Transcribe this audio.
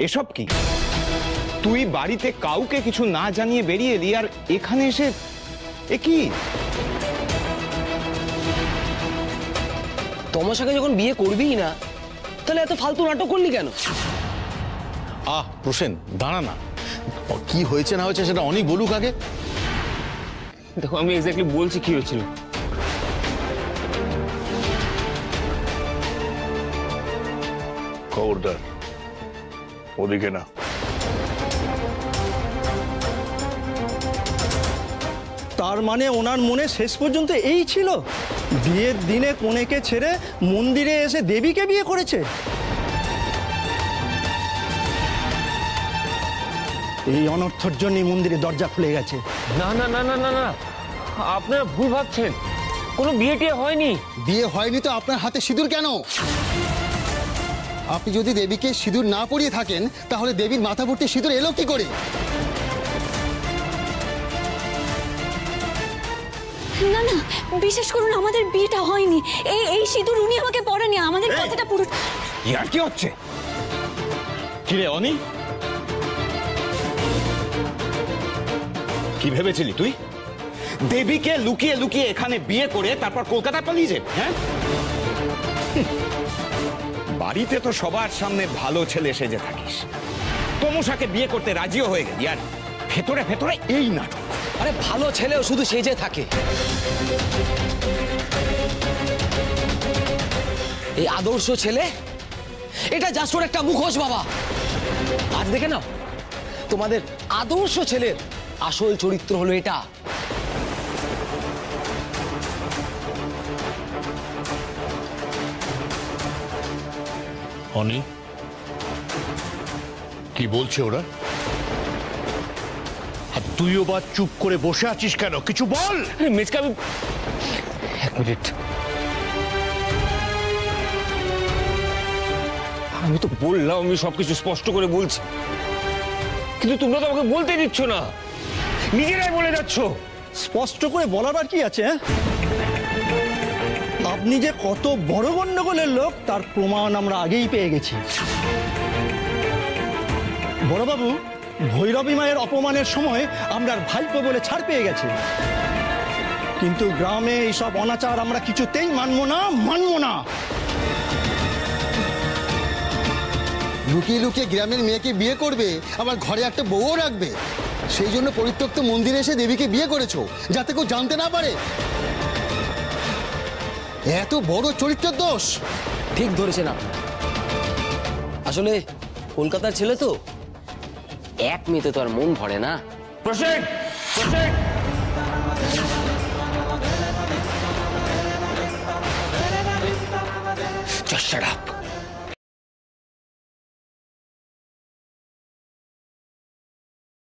এসব কি? তুই বাড়িতে কাউকে কিছু না জানিয়ে বেরিয়ে এলি, আর এখানে এসে এ কি? তমাশাকে যখন বিয়ে করবিই না, তাহলে এত ফালতু নাটক করলি কেন? প্রসেন, দাঁড়া না, কি হয়েছে না হয়েছে সেটা অনেক বলুক আগে। দেখো, আমি এক্স্যাক্টলি বলছি কি হয়েছিল। খবরদার ওদিকে না। তার মানে ওনার মনে শেষ পর্যন্ত এই ছিল, বিয়ের দিনে কনেকে ছেড়ে মন্দিরে এসে দেবীকে বিয়ে করেছে। এই অনর্থর জন্যই মন্দিরে দরজা খুলে গেছে। না না না না না না, আপনারা ভুল ভাবছেন, কোনো বিয়ে টিয়ে হয়নি। বিয়ে হয়নি তো আপনার হাতে সিঁদুর কেন? আপনি যদি দেবীকে সিঁদুর না পরিয়ে থাকেন, তাহলে দেবীর মাথা ভর্তি সিঁদুর এলো কি করে? না না, বিশ্বাস করুন, আমাদের বিয়েটা হয়নি। এই সিঁদুর উনি আমাকে পরানি, আমাদের কথাটা পুরো। ইয়ার কি হচ্ছে? কি রে অনি, কি ভেবেছিলি তুই? দেবীকে লুকিয়ে লুকিয়ে এখানে বিয়ে করে তারপর কলকাতা পালিয়ে যাবে? হ্যাঁ, বাড়িতে তো সবার সামনে ভালো ছেলে সেজে থাকিস, তমসাকে বিয়ে করতে রাজিও হয়ে গেলি, আর ভেতরে ভেতরে এই নাটক। আরে ভালো ছেলেও শুধু সেজে থাকে। এই আদর্শ ছেলে, এটা জাস্ট ওর একটা মুখোশ বাবা। আজ দেখে নাও, তোমাদের আদর্শ ছেলের আসল চরিত্র হলো এটা। অনি, কি বলছে ওরা? আর তুইও বা চুপ করে বসে আছিস কেন? কিছু বল। মেজকা, আমি এক মিনিট, আমি তো বললাম আমি সবকিছু স্পষ্ট করে বলছি, কিন্তু তোমরা তো আমাকে বলতে দিচ্ছ না, নিজেরাই বলে যাচ্ছ। স্পষ্ট করে বলার আর কি আছে? আপনি যে কত বড় গন্ডগোলের লোক তার প্রমাণ আমরা আগেই পেয়ে গেছি। বড়বাবু, ভৈরবী মায়ের অপমানের সময় আমরা ভাইপো বলে ছাড় পেয়ে গেছি, কিন্তু গ্রামে এইসব অনাচার আমরা কিছুতেই মানব না, মানব না। লুকিয়ে লুকিয়ে গ্রামের মেয়েকে বিয়ে করবে, আবার ঘরে একটা বউও রাখবে। সেই জন্য পরিত্যক্ত মন্দিরে এসে দেবীকে বিয়ে করেছো, যাতে কেউ জানতে না পারে। এত বড় চরিত্রের দোষ। ঠিক ধরেছেন আপনি। আসলে কলকাতার ছেলে তো, এক মেয়েতে তো আর মন ভরে না। প্রসেন, প্রসেন, Just shut up.